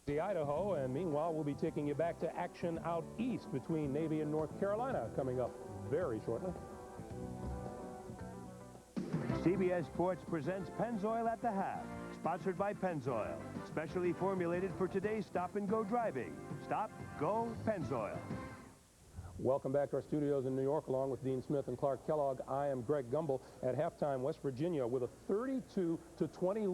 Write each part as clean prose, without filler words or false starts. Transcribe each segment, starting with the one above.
Idaho, and meanwhile we'll be taking you back to action out east between Navy and North Carolina coming up very shortly. CBS Sports presents Pennzoil at the Half, sponsored by Pennzoil, specially formulated for today's stop-and-go driving. Stop, go, Pennzoil. Welcome back to our studios in New York, along with Dean Smith and Clark Kellogg. I am Greg Gumbel. At halftime, West Virginia with a 32-20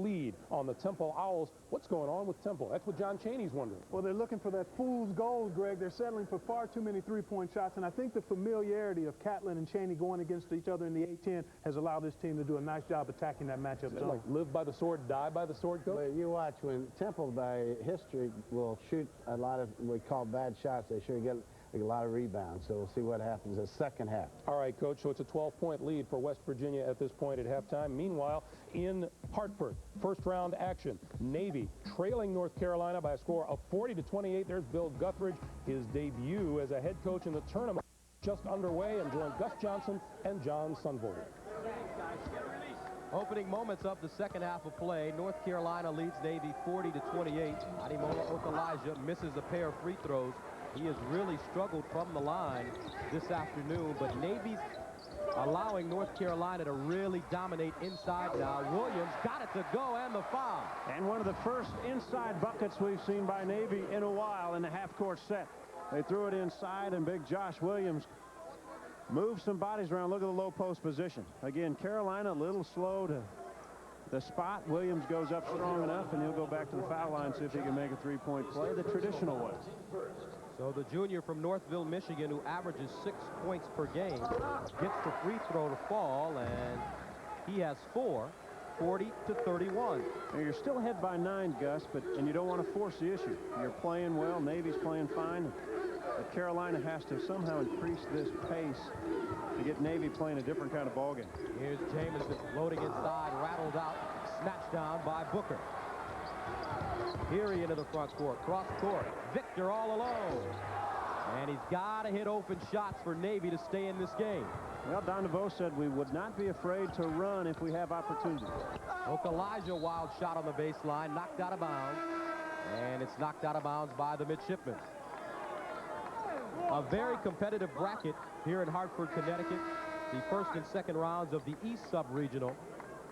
lead on the Temple Owls. What's going on with Temple? That's what John Chaney's wondering. Well, they're looking for that fool's gold, Greg. They're settling for far too many three-point shots, and I think the familiarity of Catlin and Chaney going against each other in the A-10 has allowed this team to do a nice job attacking that matchup zone. Like live by the sword, die by the sword, Coach? Well, you watch when Temple, by history, will shoot a lot of what we call bad shots. They sure get a lot of rebounds, so we'll see what happens in the second half. All right, Coach, so it's a 12-point lead for West Virginia at this point at halftime. Meanwhile, in Hartford, first-round action, Navy trailing North Carolina by a score of 40-28. There's Bill Guthridge, his debut as a head coach in the tournament just underway, and joined Gus Johnson and John Sunvogel. Opening moments of the second half of play, North Carolina leads Navy 40-28. Ademola Okalaja misses a pair of free throws. He has really struggled from the line this afternoon, but Navy's allowing North Carolina to really dominate inside now. Williams got it to go, and the foul. And one of the first inside buckets we've seen by Navy in a while in the half-court set. They threw it inside, and big Josh Williams moved some bodies around. Look at the low post position. Again, Carolina a little slow to the spot. Williams goes up strong enough, and he'll go back to the foul line, see if he can make a three-point play the traditional way. So the junior from Northville, Michigan, who averages 6 points per game, gets the free throw to fall, and he has 4, 40-31. Now you're still ahead by 9, Gus, and you don't want to force the issue. You're playing well. Navy's playing fine. But Carolina has to somehow increase this pace to get Navy playing a different kind of ballgame. Here's Jamison loading inside, rattled out, snatched down by Booker. Peary into the front court, cross court. Victor all alone. And he's got to hit open shots for Navy to stay in this game. Well, Don DeVoe said we would not be afraid to run if we have opportunities. Okalaja, wild shot on the baseline, knocked out of bounds. And it's knocked out of bounds by the midshipmen. A very competitive bracket here in Hartford, Connecticut. The first and second rounds of the East Sub-Regional.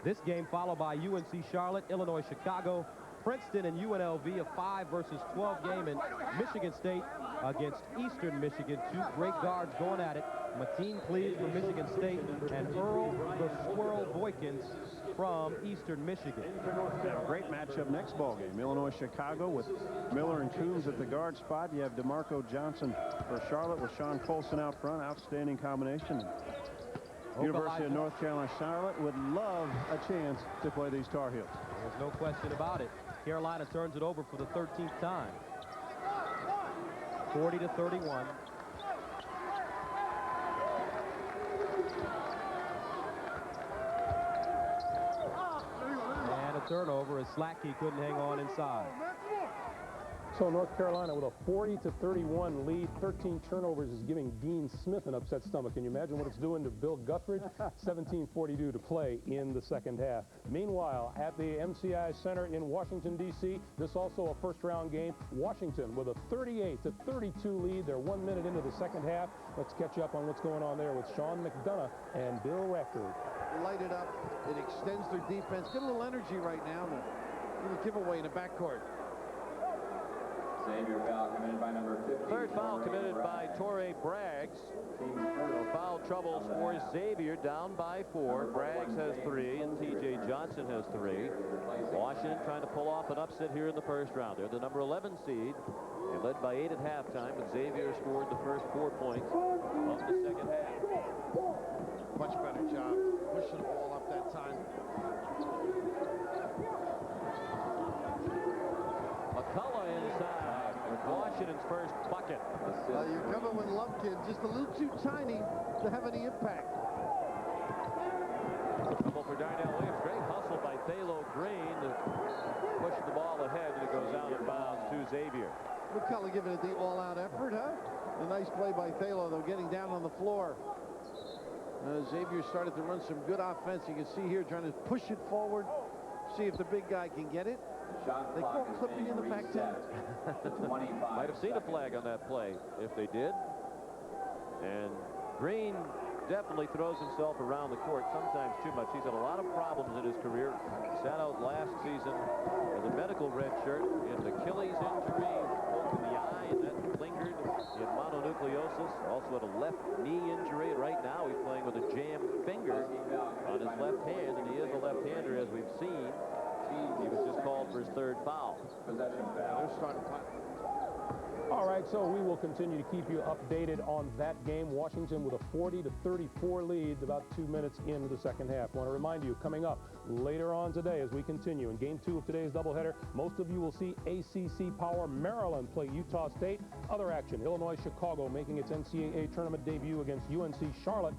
This game followed by UNC Charlotte, Illinois, Chicago, Princeton and UNLV, a 5 versus 12 game, and Michigan State against Eastern Michigan. Two great guards going at it. Mateen Cleaves from Michigan State and Earl the Squirrel Boykins from Eastern Michigan. A great matchup next ball game. Illinois, Chicago with Miller and Coombs at the guard spot. You have DeMarco Johnson for Charlotte with Sean Colson out front. Outstanding combination. University of North Carolina Charlotte would love a chance to play these Tar Heels. There's no question about it. Carolina turns it over for the 13th time. 40-31. And a turnover as Slackey couldn't hang on inside. So North Carolina with a 40-31 lead, 13 turnovers is giving Dean Smith an upset stomach. Can you imagine what it's doing to Bill Guthridge? 17:42 to play in the second half. Meanwhile, at the MCI Center in Washington, D.C., this also a first-round game. Washington with a 38-32 lead. They're 1 minute into the second half. Let's catch up on what's going on there with Sean McDonough and Bill Rector. Light it up. It extends their defense. Get a little energy right now. A little giveaway in the backcourt. Xavier foul committed by number 15. Third foul committed by Torrey Braggs. So foul troubles for Xavier, down by 4. Braggs has 3 and T.J. Johnson has 3. Washington trying to pull off an upset here in the first round. They're the number 11 seed. They led by 8 at halftime, but Xavier scored the first 4 points of the second half. Much better job pushing the ball up that time. McCullough inside. Washington's first bucket. You're coming with Lumpkin, just a little too tiny to have any impact. Trouble for Darnell Williams. Great hustle by Thalo Green to push the ball ahead, and it goes out of bounds to Xavier. McCullough giving it the all-out effort, huh? A nice play by Thalo, though, getting down on the floor. Xavier started to run some good offense. You can see here trying to push it forward, see if the big guy can get it. They call clipping in the Pac-10. Might have seen a flag on that play if they did. And Green definitely throws himself around the court, sometimes too much. He's had a lot of problems in his career. Sat out last season with a medical red shirt. He had an Achilles injury, poke in the eye, and that lingered. He had mononucleosis, also had a left knee injury. And right now he's playing with a jammed finger on his left hand, and he is a left-hander, as we've seen. He was just called for his third foul. They're starting to All right, so we will continue to keep you updated on that game. Washington with a 40-34 lead about 2 minutes into the second half. I want to remind you, coming up later on today as we continue in Game 2 of today's doubleheader, most of you will see ACC Power Maryland play Utah State. Other action, Illinois Chicago making its NCAA tournament debut against UNC Charlotte.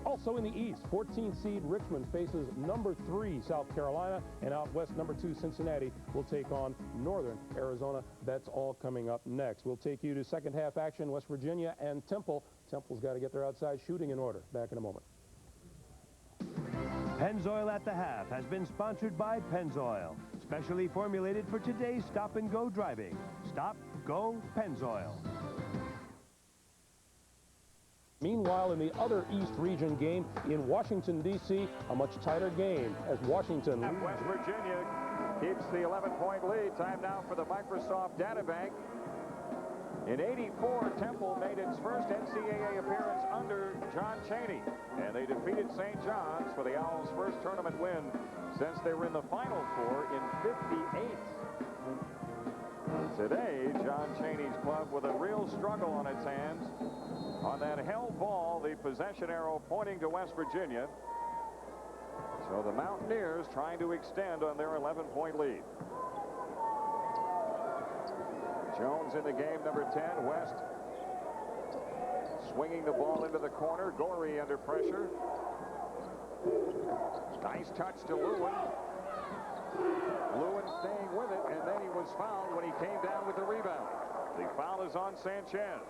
Also in the East, 14th seed Richmond faces number 3 South Carolina, and out west number 2 Cincinnati will take on Northern Arizona. That's all coming up next. We'll take you to second half action, West Virginia and Temple. Temple's got to get their outside shooting in order. Back in a moment. Pennzoil at the Half has been sponsored by Pennzoil, specially formulated for today's stop-and-go driving. Stop, go, Pennzoil. Meanwhile, in the other East Region game in Washington, D.C., a much tighter game as Washington leads. West Virginia keeps the 11-point lead. Time now for the Microsoft Databank. In '84, Temple made its first NCAA appearance under John Chaney, and they defeated St. John's for the Owls' first tournament win since they were in the Final Four in '58. Today, John Chaney's club with a real struggle on its hands. On that held ball, the possession arrow pointing to West Virginia. So the Mountaineers trying to extend on their 11-point lead. Jones in the game, number 10. West swinging the ball into the corner. Gorey under pressure. Nice touch to Lewin. Lewin staying with it, and then he was fouled when he came down with the rebound. The foul is on Sanchez.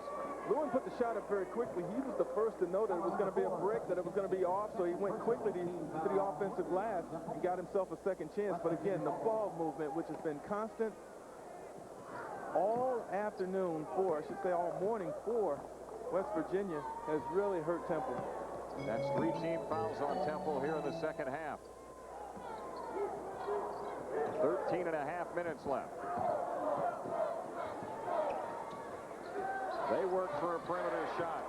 Lewin put the shot up very quickly. He was the first to know that it was going to be a brick, that it was going to be off, so he went quickly to the offensive glass and got himself a second chance. But again, the ball movement, which has been constant all afternoon for, I should say all morning for West Virginia, has really hurt Temple. That's 3 team fouls on Temple here in the second half. 13.5 minutes left. They work for a perimeter shot.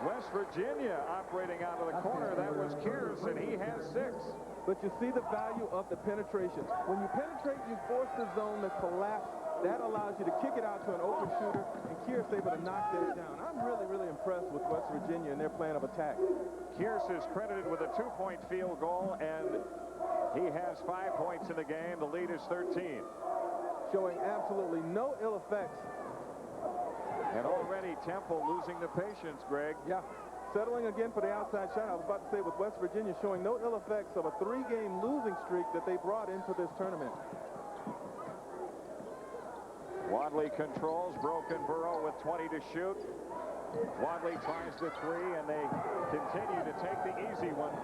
West Virginia operating out of the corner. That was Kearse, and he has 6. But you see the value of the penetration. When you penetrate, you force the zone to collapse. That allows you to kick it out to an open shooter, and Kearse able to knock that down. I'm really, really impressed with West Virginia and their plan of attack. Kearse is credited with a 2-point field goal, and he has 5 points in the game. The lead is 13. Showing absolutely no ill effects. And already Temple losing the patience, Greg. Yeah, settling again for the outside shot. I was about to say with West Virginia showing no ill effects of a 3-game losing streak that they brought into this tournament. Wadley controls. Broken Burrow with 20 to shoot. Wadley tries the 3, and they continue to take the easy one.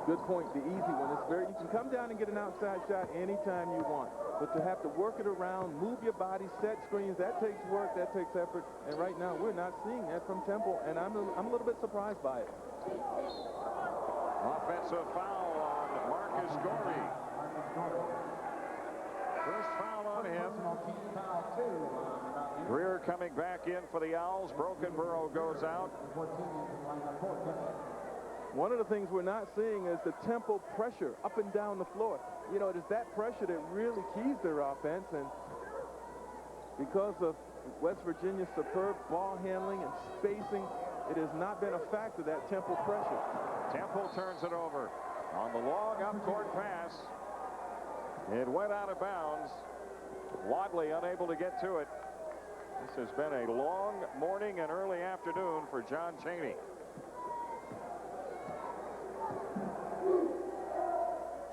Good point, the easy one. It's very, you can come down and get an outside shot anytime you want. But to have to work it around, move your body, set screens, that takes work, that takes effort. And right now, we're not seeing that from Temple, and I'm a little bit surprised by it. Offensive foul on Marcus Gorey. First foul on him. Greer coming back in for the Owls. Broken Burrow goes out. One of the things we're not seeing is the Temple pressure up and down the floor. You know, it is that pressure that really keys their offense, and because of West Virginia's superb ball handling and spacing, it has not been a factor, that Temple pressure. Temple turns it over on the long up-court pass. It went out of bounds. Wadley unable to get to it. This has been a long morning and early afternoon for John Chaney.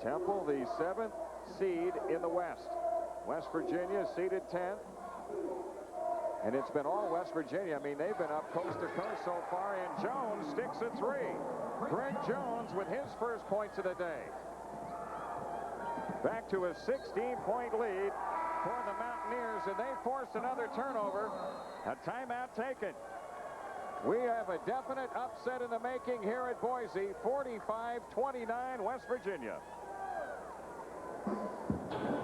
Temple, the 7th seed in the West. West Virginia seeded 10th. And it's been all West Virginia. I mean, they've been up coast to coast so far, and Jones sticks a 3. Greg Jones with his first points of the day. back to a 16-point lead for the Mountaineers, and they forced another turnover. A timeout taken. We have a definite upset in the making here at Boise, 45-29, West Virginia.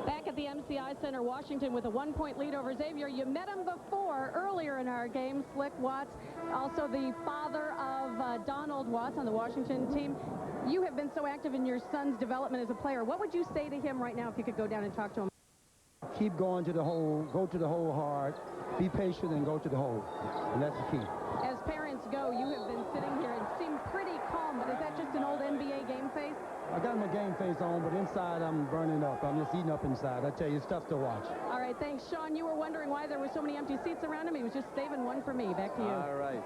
Back at the MCI Center, Washington with a 1-point lead over Xavier. You met him before, earlier in our game, Slick Watts, also the father of Donald Watts on the Washington team. You have been so active in your son's development as a player. What would you say to him right now if you could go down and talk to him? Keep going to the hole, go to the hole hard, be patient and go to the hole, and that's the key. As parents go, you have been sitting here and seem pretty calm, but is that just an old NBA game face? I got my game face on, but inside I'm burning up. I'm just eating up inside. I tell you, it's tough to watch. All right, thanks. Sean, you were wondering why there were so many empty seats around him. He was just saving one for me. Back to you. All right.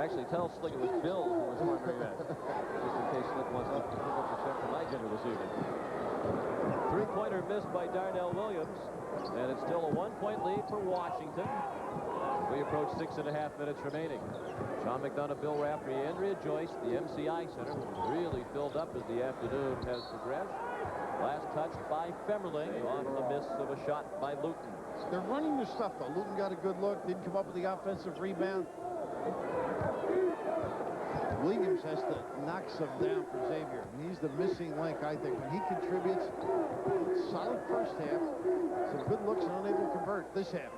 Actually, tell Slick it was Bill who was wondering that, just in case Slick wants to pick up the check for my dinner this evening. Three-pointer missed by Darnell Williams, and it's still a 1-point lead for Washington. We approach 6.5 minutes remaining. Sean McDonough, Bill Raftery, Andrea Joyce, the MCI Center, really filled up as the afternoon has progressed. Last touch by Femmerling on the miss of a shot by Luton. They're running their stuff, though. Luton got a good look, didn't come up with the offensive rebound. Williams has to knock some down for Xavier. He's the missing link, I think. When he contributes, solid first half, some good looks and unable to convert this half.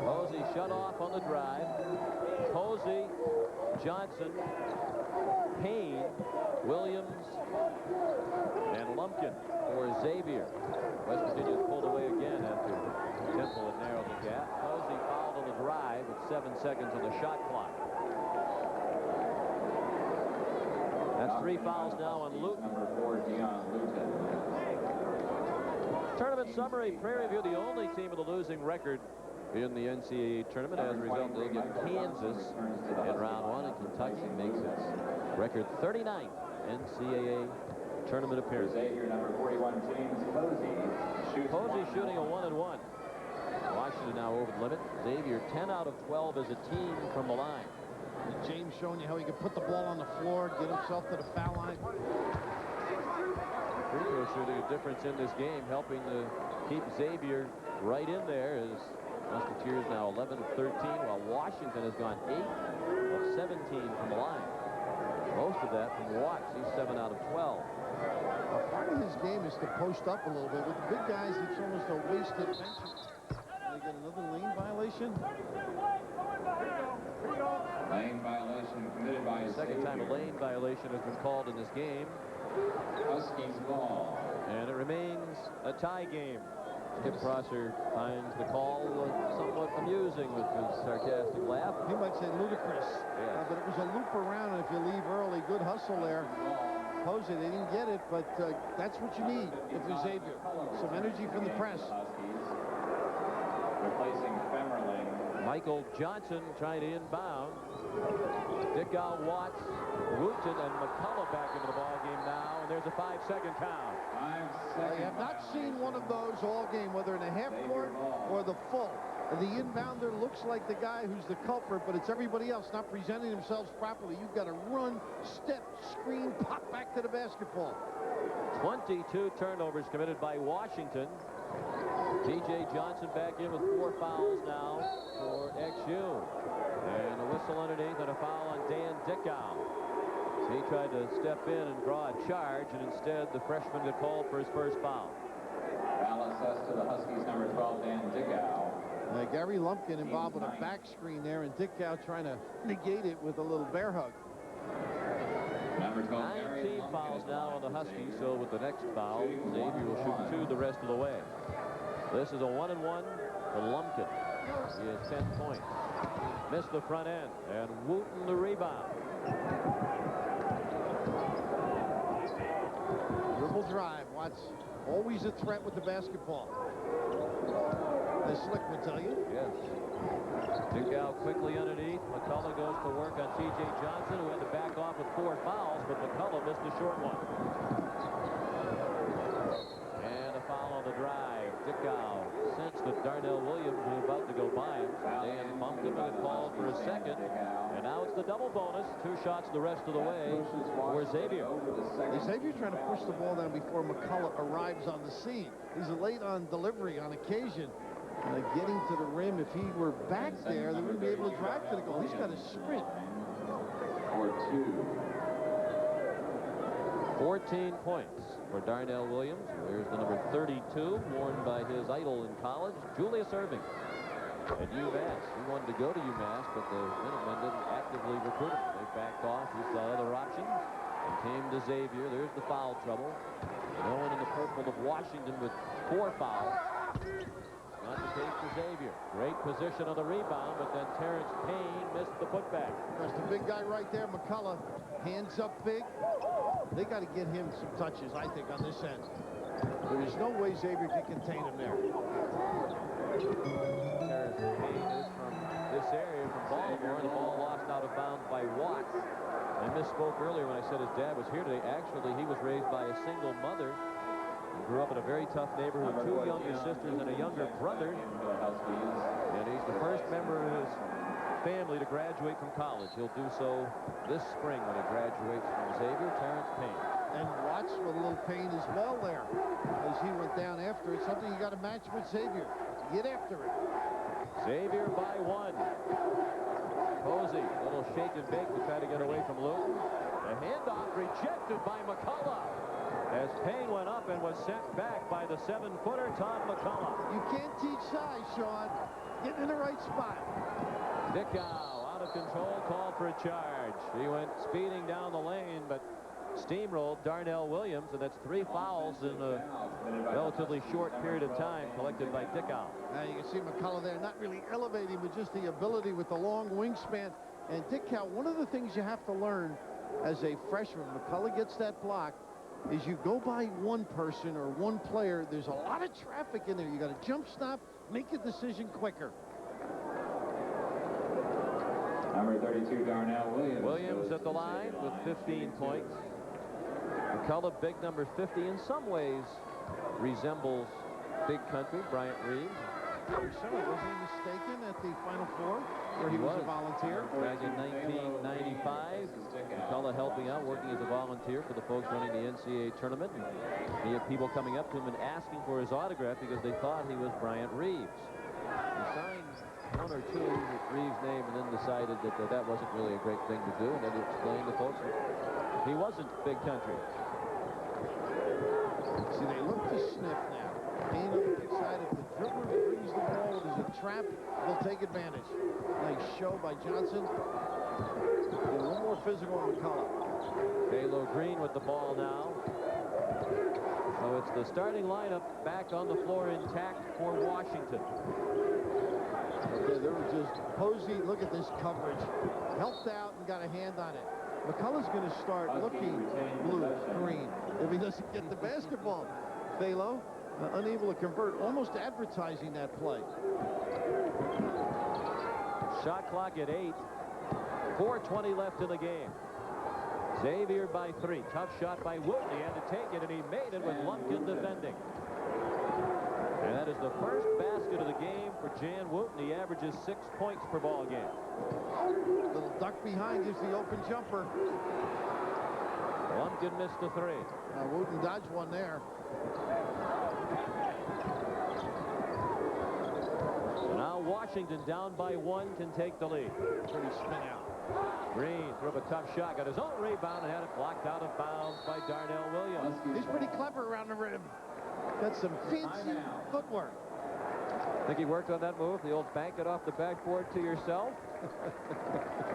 Posey shut off on the drive. Posey, Johnson, Payne, Williams, and Lumpkin for Xavier. West Virginia's pulled away again after Temple had narrowed the gap. Posey fouled on the drive with 7 seconds on the shot clock. That's 3 fouls now on Luton. Number 4, Dion Luton. Tournament summary, Prairie View, the only team with a losing record in the NCAA tournament. As a result, they get Kansas in round 1, and Kentucky makes its record 39th NCAA tournament appearance. Xavier, number 41, James Posey. Posey shooting a 1-and-1. Washington now over the limit. Xavier 10 out of 12 as a team from the line. And James showing you how he can put the ball on the floor, get himself to the foul line. Free throw shooting a difference in this game, helping to keep Xavier right in there as Musketeers now 11 of 13, while Washington has gone 8 of 17 from the line. Most of that from Watts. He's 7 out of 12. Part of his game is to post up a little bit. With the big guys, it's almost a wasted bench. They get another lane violation. Lane violation committed by Second time a lane violation has been called in this game. Huskies ball. And it remains a tie game. Skip Prosser finds the call somewhat amusing with his sarcastic laugh. He might say ludicrous. Yeah. But it was a loop around, and if you leave early, good hustle there. Posey, they didn't get it, but that's what you need if you're Xavier. Some energy from the press. Replacing Femmerling. Michael Johnson trying to inbound. Dickow, Watts, Wooten, and McCullough back into the ball game now, and there's a 5-second count. 5 seconds. I have not seen one of those all game, whether in a half court or the full. The inbounder looks like the guy who's the culprit, but it's everybody else not presenting themselves properly. You've got to run, step, screen, pop back to the basketball. 22 turnovers committed by Washington. T.J. Johnson back in with 4 fouls now for XU. And a whistle underneath and a foul on Dan Dickow. He tried to step in and draw a charge, and instead the freshman got called for his first foul. Foul assessed to the Huskies, number 12, Dan Dickow. Gary Lumpkin involved with a back screen there, and Dickow trying to negate it with a little bear hug. Number 12, 19 fouls now on the Huskies, so with the next foul, Xavier will shoot 2 the rest of the way. This is a 1-and-1 for Lumpkin. He has 10 points. Missed the front end, and Wooten the rebound. Dribble drive. Watts always a threat with the basketball. As Slick would tell you. Yes. Dickow quickly underneath. McCullough goes to work on T.J. Johnson, who had to back off with 4 fouls, but McCullough missed a short one. And a foul on the drive. Dickow sensed that Darnell Williams was about to go by him. Dan bumped him and called for a second. And now it's the double bonus. 2 shots the rest of the way for Xavier. Xavier's trying to push the ball down before McCullough arrives on the scene. He's late on delivery on occasion. Getting to the rim, if he were back there, they wouldn't be able to drive to the goal. He's got to sprint. 14 points for Darnell Williams. There's the number 32, worn by his idol in college, Julius Erving. At UMass. He wanted to go to UMass, but the Minutemen didn't actively recruit him. They backed off. He saw other options and came to Xavier. There's the foul trouble. No one in the purple of Washington with 4 fouls. Not the case for Xavier. Great position on the rebound, but then Terrence Payne missed the putback. There's the big guy right there, McCullough. Hands up big. They got to get him some touches, I think, on this end. There is no way Xavier can contain him there. Terrence Payne is from this area, from Baltimore. The ball lost out of bounds by Watts. I misspoke earlier when I said his dad was here today. Actually, he was raised by a single mother. He grew up in a very tough neighborhood, 2 younger sisters and a younger brother. And he's the first member of his family to graduate from college. He'll do so this spring when he graduates from Xavier. Terrence Payne. And Watts with a little pain as well there as he went down after it. Something you got to match with Xavier. Get after it. Xavier by 1. Posey, a little shake and bake to try to get away from Luton. The handoff rejected by McCullough as Payne went up and was sent back by the 7-footer Tom McCullough. You can't teach size, Sean. Getting in the right spot. Dickow out of control, called for a charge. He went speeding down the lane, but steamrolled Darnell Williams, and that's 3 fouls in a relatively short period of time collected by Dickow. Now you can see McCullough there, not really elevating, but just the ability with the long wingspan. And Dickow, one of the things you have to learn as a freshman, McCullough gets that block, is you go by one person or one player. There's a lot of traffic in there. You got to jump stop, make a decision quicker. Number 32, Darnell Williams. Williams at the line with 15 points. McCullough, big number 50, in some ways resembles big country, Bryant Reeves. Was he mistaken at the Final Four where he was a volunteer? Back in 1995, McCullough helping out, working as a volunteer for the folks running the NCAA tournament. And he had people coming up to him and asking for his autograph because they thought he was Bryant Reeves. He signed 1 or 2 with Reeves' name and then decided that that wasn't really a great thing to do, and then he explained to folks that he wasn't big country. See, they look to sniff now. Payne on the big side. If the dribbler brings the ball, there's a trap, they'll take advantage. Nice show by Johnson. A little more physical on McCullough. Halo Green with the ball now. So it's the starting lineup back on the floor intact for Washington. Okay, they were just Posey. Look at this coverage. Helped out and got a hand on it. McCullough's going to start looking blue, green, if he doesn't get the basketball. Phalo, unable to convert, almost advertising that play. Shot clock at 8. 4:20 left in the game. Xavier by 3. Tough shot by Wooten. He had to take it, and he made it with Lumpkin defending. And that is the first basket of the game for Jan Wooten. He averages 6 points per ball game. Little duck behind gives the open jumper. Lumpkin missed the 3. Wooten dodged one there. So now Washington down by 1 can take the lead. Pretty spin out. Green threw up a tough shot, got his own rebound, and had it blocked out of bounds by Darnell Williams. He's pretty clever around the rim. Got some fancy footwork. Think he worked on that move, the old bank it off the backboard to yourself?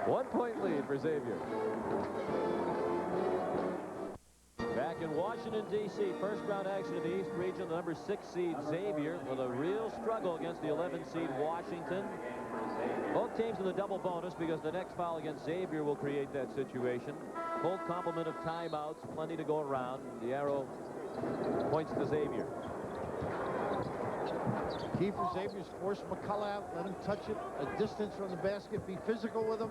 1 point lead for Xavier. Back in Washington, D.C., first round action of the East region, the number 6 seed Xavier with a real struggle against the 11 seed Washington. Both teams in the double bonus because the next foul against Xavier will create that situation. Full complement of timeouts, plenty to go around. The arrow points to Xavier. Key for Xavier is force McCullough out, let him touch it a distance from the basket, be physical with him.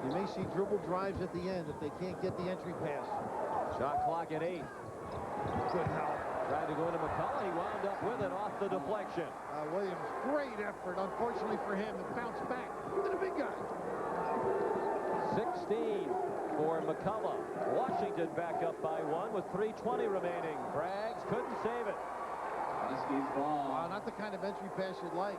You may see dribble drives at the end if they can't get the entry pass. Shot clock at 8. Good help. Tried to go into McCullough. He wound up with it off the deflection. Williams, great effort. Unfortunately for him, it bounced back to the big guy. 16 for McCullough. Washington back up by 1 with 3:20 remaining. Braggs couldn't save it. Wow, not the kind of entry pass you'd like.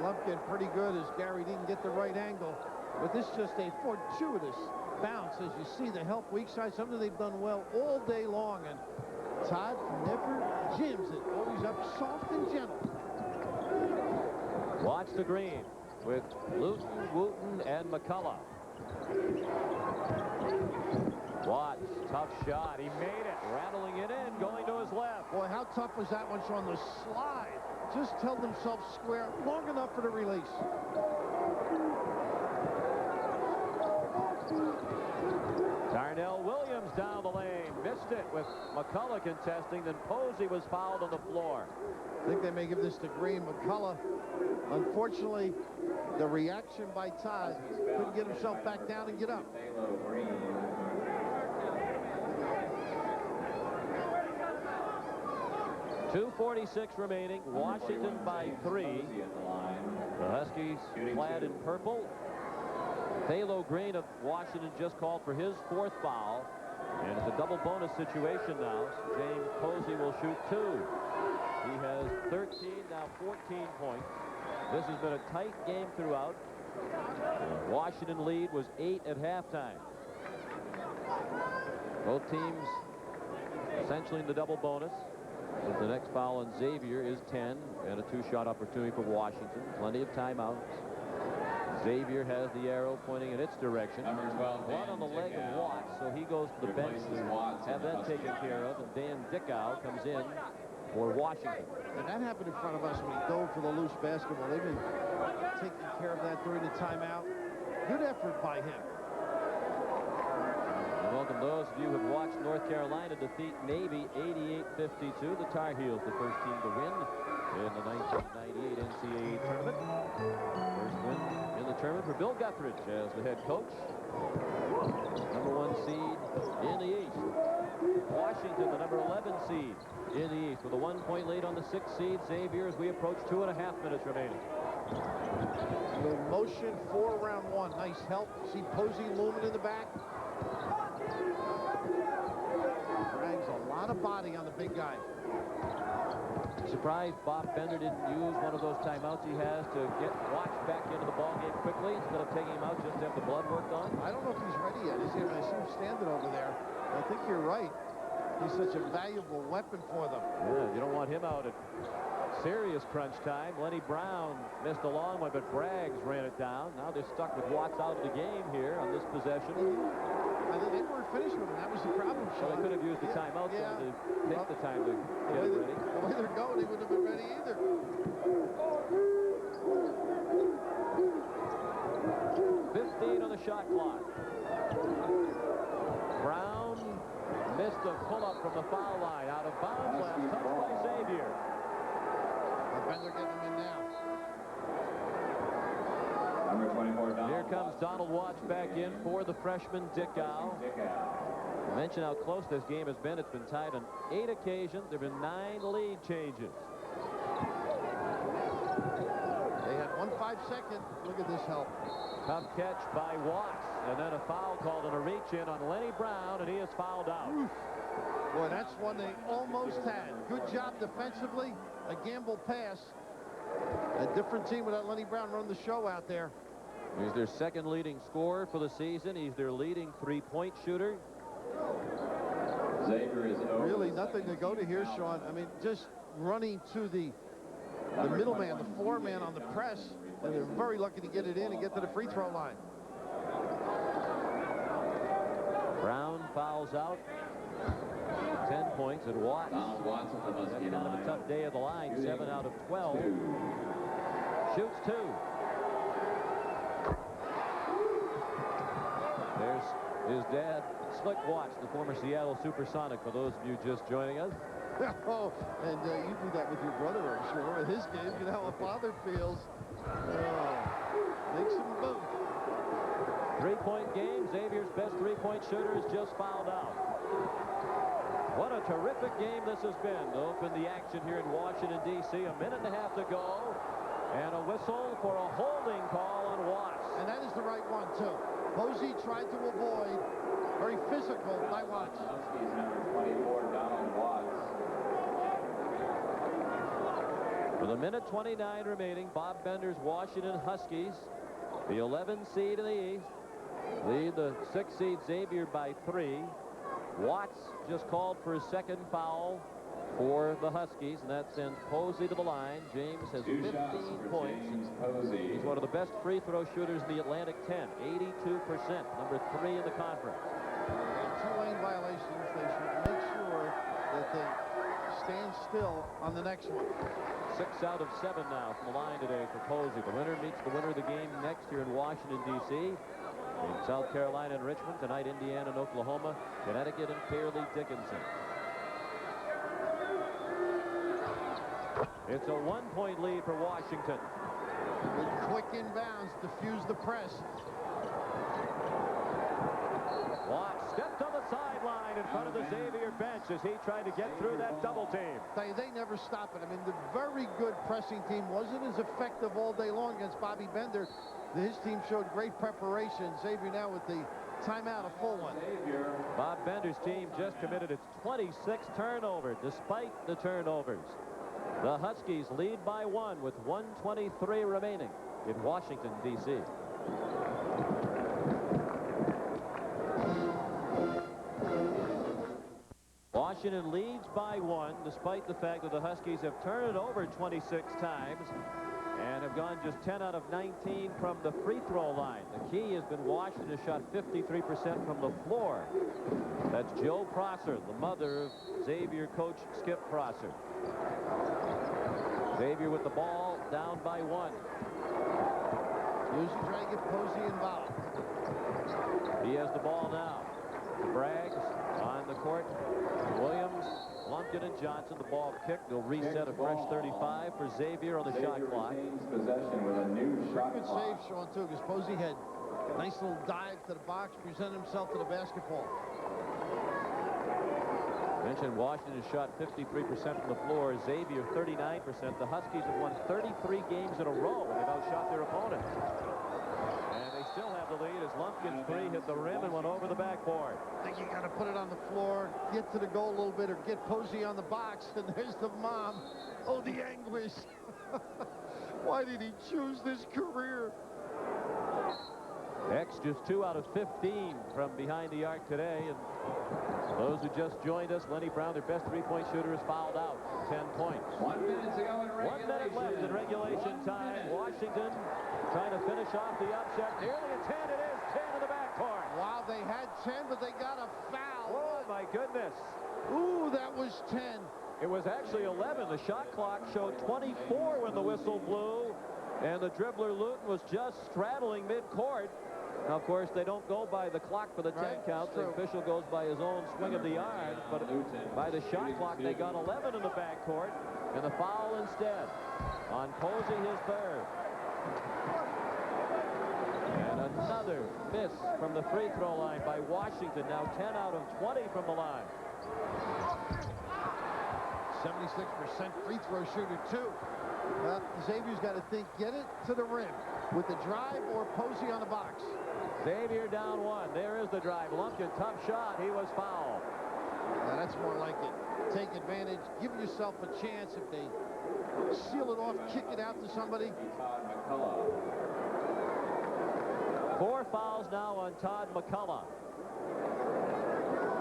Lumpkin pretty good as Gary didn't get the right angle. But this is just a fortuitous bounce as you see the help weak side. Something they've done well all day long. And Todd never jims it. Always up soft and gentle. Watch the green with Luton, Wooten, and McCullough. Watts, tough shot. He made it, rattling it in, going to his left. Boy, how tough was that one on the slide? Just held himself square long enough for the release. Darnell Williams down the lane, missed it with McCullough contesting, then Posey was fouled on the floor. I think they may give this to Green. McCullough, unfortunately, the reaction by Todd, couldn't get himself back down and get up. 2:46 remaining. Washington by 3. The Huskies clad in purple. Thalo Green of Washington just called for his 4th foul. And it's a double bonus situation now. James Posey will shoot 2. He has 13, now 14 points. This has been a tight game throughout. The Washington lead was 8 at halftime. Both teams essentially in the double bonus. But the next foul on Xavier is 10, and a 2-shot opportunity for Washington. Plenty of timeouts. Xavier has the arrow pointing in its direction. Number 12, one on the leg of Watts, so he goes to the bench to have that taken care of. And Dan Dickow comes in for Washington. And that happened in front of us when he dove for the loose basketball. They've been taking care of that during the timeout. Good effort by him. Welcome those of you who have watched North Carolina defeat Navy 88-52. The Tar Heels, the first team to win in the 1998 NCAA tournament. First win in the tournament for Bill Guthridge as the head coach. Number 1 seed in the East. Washington, the number 11 seed in the East, with a 1-point lead on the 6th seed Xavier as we approach 2.5 minutes remaining. The motion for round 1. Nice help. See Posey looming in the back. Drags a lot of body on the big guy. Surprised Bob Bender didn't use one of those timeouts he has to get Watts back into the ballgame quickly instead of taking him out just to have the blood worked on. I don't know if he's ready yet. I see him standing over there. I think you're right. He's such a valuable weapon for them. Yeah, you don't want him out at serious crunch time. Lenny Brown missed a long one, but Braggs ran it down. Now they're stuck with Watts out of the game here on this possession. I think they weren't finished with him. That was the problem, Sean. Well, they could have used the timeout to take the time to get it ready. The way they're going, he wouldn't have been ready either. 15 on the shot clock. Brown missed a pull-up from the foul line. Out of bounds, last touch by Xavier. Bender getting him in now. Number 24, Donald. Here comes Donald Watts back in for the freshman Dickow. I mentioned how close this game has been. It's been tied on 8 occasions. There have been 9 lead changes. They had 1 5-second. Look at this help. Tough catch by Watts. And then a foul called and a reach-in on Lenny Brown, and he is fouled out. Oof. Boy, that's one they almost had. Good job defensively. A gamble pass. A different team without Lenny Brown running the show out there. He's their 2nd leading scorer for the season. He's their leading 3-point shooter. Xavier is over. Really nothing to go to here, Sean. I mean, just running to the middleman, the 4-man on the press, and they're very lucky to get it in and get to the free throw line. Brown fouls out. 10 points at Watts. Donald Watts at the Husky Kind of a tough day of the line. 7 out of 12. Shoots 2. There's his dad, Slick Watts, the former Seattle Supersonic, for those of you just joining us. Oh, and you do that with your brother, I'm sure. At his game, you know how a father feels. Makes him both. 3-point game. Xavier's best 3-point shooter is just fouled out. What a terrific game this has been to open the action here in Washington, D.C. A minute and a half to go, and a whistle for a holding call on Watts. And that is the right one, too. Posey tried to avoid. Very physical by Watts. Huskies number 24, Donald Watts. With a minute 29 remaining, Bob Bender's Washington Huskies, the 11 seed in the East, lead the 6 seed Xavier by 3. Watts just called for his second foul for the Huskies, and that sends Posey to the line. James has 15 points. He's one of the best free throw shooters in the Atlantic 10, 82%, number 3 in the conference. Two-lane violations. They should make sure that they stand still on the next one. 6 out of 7 now from the line today for Posey. The winner meets the winner of the game next year in Washington, D.C. In South Carolina and Richmond. Tonight, Indiana and Oklahoma, Connecticut and Fairleigh Dickinson. It's a 1-point lead for Washington. With quick inbounds, diffuse the press. Watts stepped on the sideline in front of the Xavier bench as he tried to get through that double team. They never stop it. I mean, the very good pressing team wasn't as effective all day long against Bobby Bender. His team showed great preparation. Xavier now with the timeout, a full one. Bob Bender's team just committed its 26th turnover despite the turnovers. The Huskies lead by 1 with 1:23 remaining in Washington, D.C. Washington leads by 1 despite the fact that the Huskies have turned it over 26 times and have gone just 10 out of 19 from the free throw line. The key has been Washington has shot 53% from the floor. That's Joe Prosser, the mother of Xavier coach Skip Prosser. Xavier with the ball, down by 1. Usually trying to get Posey involved. He has the ball now. Braggs on the court. Williams, Lumpkin, and Johnson. The ball kicked. They'll reset a fresh 35 for Xavier on the shot clock. Possession with a new shot Good clock. save, Sean, too, because Posey had a nice little dive to the box, present himself to the basketball. Mentioned Washington has shot 53% from the floor. Xavier 39%. The Huskies have won 33 games in a row when they've outshot their opponents. And they still have the lead as Lumpkin's 3 hit the rim and went over the backboard. I think you got to put it on the floor, get to the goal a little bit, or get Posey on the box. And there's the mom. Oh, the anguish. Why did he choose this career? X just 2 out of 15 from behind the arc today. And those who just joined us, Lenny Brown, their best three-point shooter, is fouled out. 10 points. 1 minute to go in regulation. 1 minute left in regulation time. Washington trying to finish off the upset. Nearly a 10. It is 10 in the backcourt. Wow, they had 10, but they got a foul. Oh, my goodness. Ooh, that was 10. It was actually 11. The shot clock showed 24 when the whistle blew, and the dribbler Luton was just straddling midcourt. Now, of course, they don't go by the clock for the 10 count. The official goes by his own swing of the arm. But by the shot clock, they got 11 in the backcourt. And the foul instead on Posey, his 3rd. And another miss from the free throw line by Washington. Now 10 out of 20 from the line. 76% free throw shooter, too. Xavier's got to think, get it to the rim with the drive or Posey on the box. Xavier down 1. There is the drive. Lumpkin, tough shot. He was fouled. Now that's more like it. Take advantage. Give yourself a chance. If they seal it off, kick it out to somebody. Todd McCullough. 4 fouls now on Todd McCullough.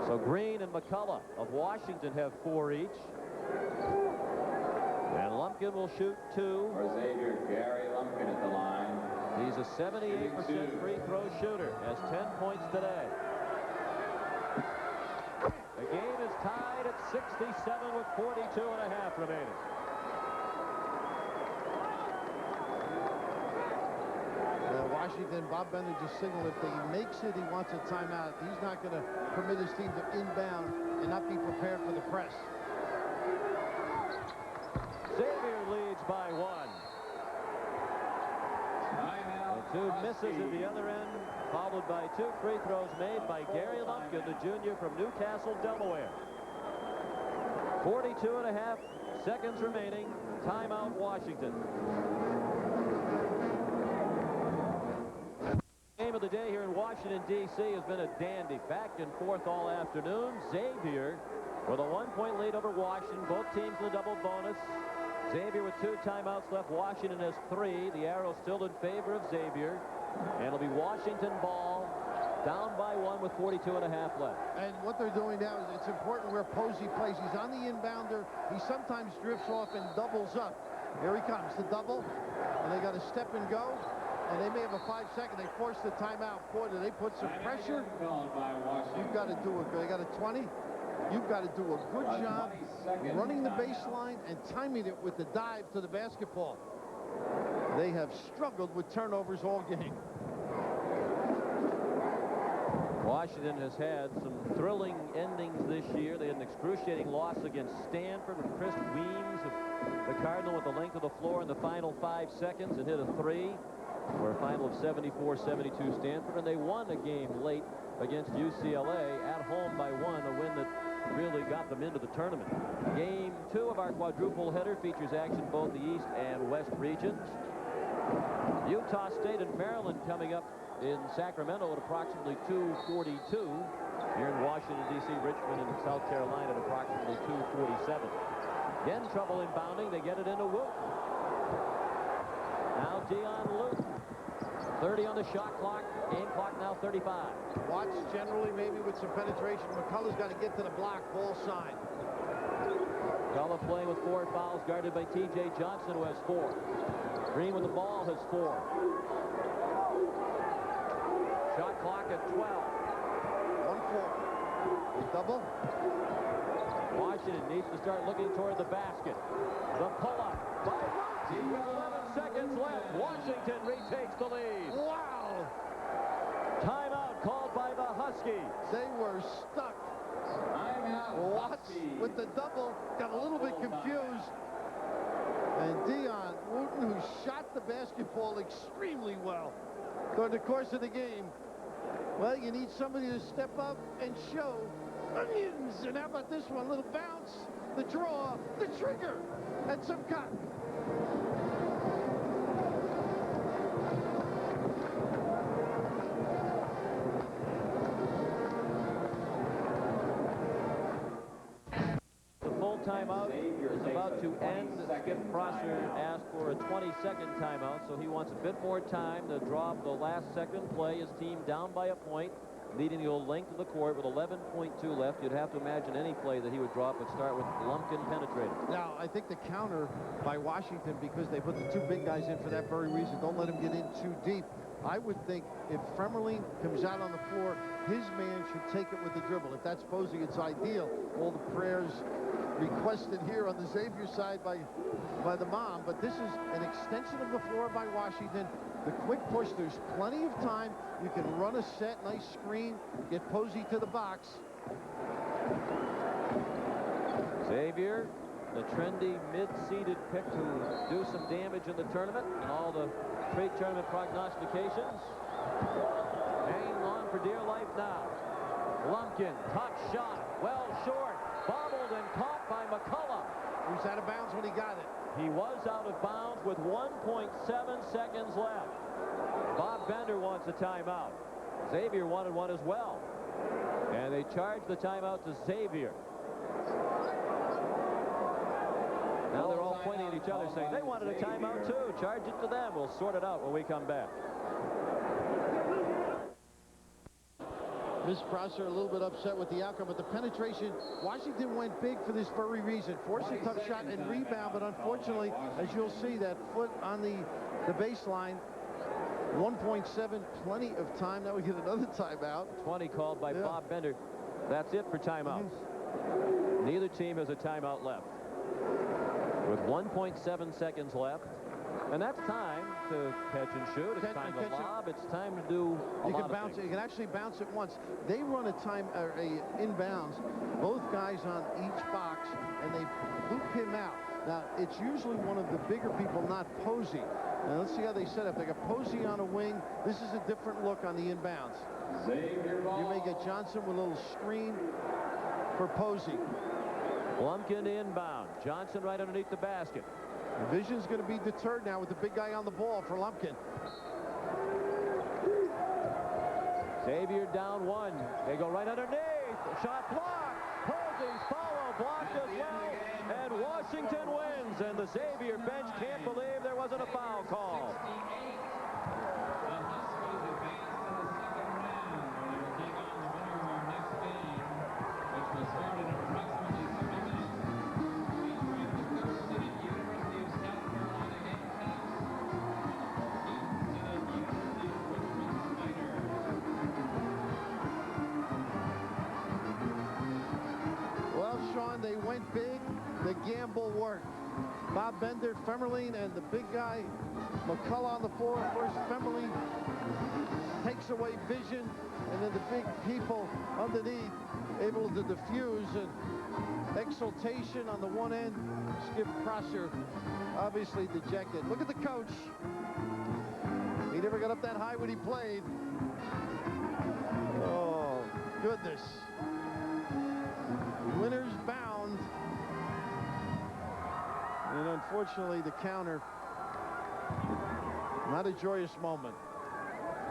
So Green and McCullough of Washington have 4 each. And Lumpkin will shoot 2. For Xavier, Gary Lumpkin at the line. He's a 78% free throw shooter. Has 10 points today. The game is tied at 67 with 42.5 remaining. Washington, Bob Bender just signaled if he makes it, he wants a timeout. He's not going to permit his team to inbound and not be prepared for the press. Xavier leads by 1. The 2 misses at the other end, followed by 2 free throws made by Gary Lumpkin, the junior from Newcastle, Delaware. 42.5 seconds remaining. Timeout, Washington. Game of of the day here in Washington, D.C. has been a dandy. Back and forth all afternoon. Xavier with a 1-point lead over Washington. Both teams in the double bonus. Xavier with 2 timeouts left. Washington has 3. The arrow still in favor of Xavier. And it'll be Washington ball, down by 1 with 42.5 left. And what they're doing now is it's important where Posey plays. He's on the inbounder. He sometimes drifts off and doubles up. Here he comes, the double. And they got to step and go. And they may have a 5-second. They force the timeout. Boy, do they put some pressure. You've got to do it. They got a 20. You've got to do a good job running the baseline and timing it with the dive to the basketball. They have struggled with turnovers all game. Washington has had some thrilling endings this year. They had an excruciating loss against Stanford with Chris Weems of the Cardinal with the length of the floor in the final 5 seconds and hit a 3 for a final of 74-72 Stanford. And they won a game late against UCLA at home by 1, a win that really got them into the tournament. Game 2 of our quadruple header features action both the East and West regions. Utah State and Maryland coming up in Sacramento at approximately 2:42. Here in Washington, D.C., Richmond and South Carolina at approximately 2:47. Again, trouble inbounding. They get it into Wooten. Now Dion Luton. 30 on the shot clock. Game clock now 35. Watts generally maybe with some penetration. McCullough's got to get to the block. Ball side. McCullough playing with 4 fouls, guarded by T.J. Johnson, who has 4. Green with the ball has 4. Shot clock at 12. 1-4. A double. Washington needs to start looking toward the basket. The pull-up by Monty with 11 seconds left. Washington retakes the lead. Wow. Timeout called by the Huskies. They were stuck. Watts with the double got a little bit confused. And Dion Wooten, who shot the basketball extremely well during the course of the game. Well, you need somebody to step up and show onions. And how about this one? Little bounce, the draw, the trigger, and some cotton. Timeout is about to end. Skip Prosser asked for a 20-second timeout, so he wants a bit more time to draw up the last second play. His team down by a point, leading the length of the court with 11.2 left. You'd have to imagine any play that he would draw up would start with Lumpkin penetrating. Now, I think the counter by Washington, because they put the 2 big guys in for that very reason, don't let him get in too deep. I would think if Fremerling comes out on the floor, his man should take it with the dribble. If that's Posey, it's ideal. All the prayers requested here on the Xavier side by the mom, but this is an extension of the floor by Washington. The quick push, there's plenty of time. You can run a set, nice screen, get Posey to the box. Xavier, the trendy mid-seeded pick to do some damage in the tournament, and all the pre-tournament prognostications hanging on for dear life now. Lumpkin, tough shot, well short, bobbled and caught by McCullough. He was out of bounds when he got it. He was out of bounds with 1.7 seconds left. Bob Bender wants a timeout. Xavier wanted one as well. And they charge the timeout to Xavier. Now they're all pointing at each other saying they wanted a timeout too. Charge it to them. We'll sort it out when we come back. Miss Prosser a little bit upset with the outcome, but the penetration, Washington went big for this very reason. Forced a tough shot and rebound, but unfortunately, as you'll see, that foot on the baseline, 1.7, plenty of time. Now we get another timeout. 20 called by Bob Bender. That's it for timeouts. Neither team has a timeout left. With 1.7 seconds left. And that's time to catch and shoot. It's time to lob. It's time to do a lot of things. You can actually bounce it once. They run a inbounds, both guys on each box, and they loop him out. Now, it's usually one of the bigger people, not Posey. Now, let's see how they set up. They got Posey on a wing. This is a different look on the inbounds. You may get Johnson with a little screen for Posey. Lumpkin inbound. Johnson right underneath the basket. The vision's going to be deterred now with the big guy on the ball for Lumpkin. Xavier down 1. They go right underneath. Shot blocked. Posey's follow blocked as well. And Washington wins. And the Xavier bench can't believe there wasn't a foul call. They went big. The gamble worked. Bob Bender, Femerling, and the big guy, McCullough on the floor. First, Femerling takes away vision, and then the big people underneath able to diffuse, and exultation on the one end. Skip Prosser, obviously dejected. Look at the coach. He never got up that high when he played. Oh, goodness. Winners bound. And unfortunately, the counter, not a joyous moment.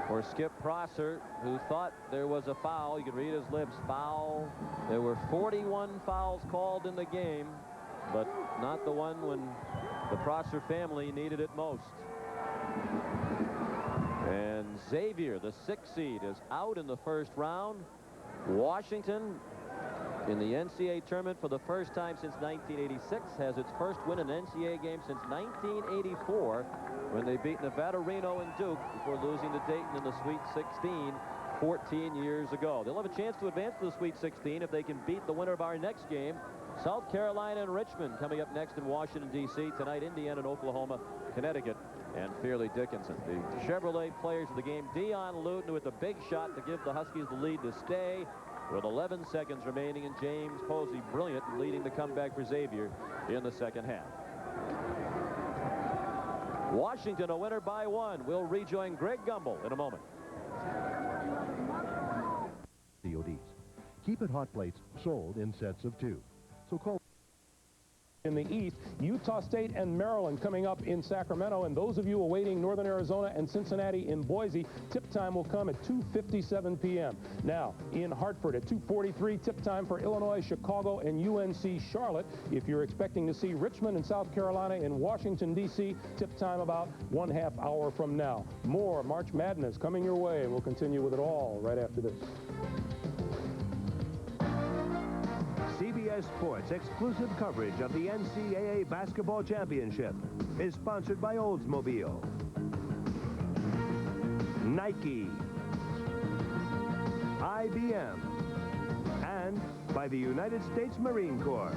For Skip Prosser, who thought there was a foul. You could read his lips. Foul. There were 41 fouls called in the game, but not the one when the Prosser family needed it most. And Xavier, the 6th seed, is out in the first round. Washington, in the NCAA tournament for the first time since 1986, has its first win in an NCAA game since 1984, when they beat Nevada, Reno, and Duke before losing to Dayton in the Sweet 16 14 years ago. They'll have a chance to advance to the Sweet 16 if they can beat the winner of our next game, South Carolina and Richmond, coming up next in Washington, D.C. Tonight, Indiana and Oklahoma, Connecticut, and Fairleigh Dickinson. The Chevrolet players of the game, Dion Luton with the big shot to give the Huskies the lead to stay, with 11 seconds remaining, and James Posey, brilliant, leading the comeback for Xavier in the second half. Washington a winner by 1. We'll rejoin Greg Gumbel in a moment. CODs. Keep It hot plates sold in sets of 2. So call. In the East, Utah State and Maryland coming up in Sacramento, and those of you awaiting Northern Arizona and Cincinnati in Boise, tip time will come at 2:57 p.m. Now, in Hartford at 2:43, tip time for Illinois, Chicago, and UNC Charlotte. If you're expecting to see Richmond and South Carolina in Washington, D.C., tip time about 1/2 hour from now. More March Madness coming your way, and we'll continue with it all right after this. CBS Sports exclusive coverage of the NCAA Basketball Championship is sponsored by Oldsmobile, Nike, IBM, and by the United States Marine Corps.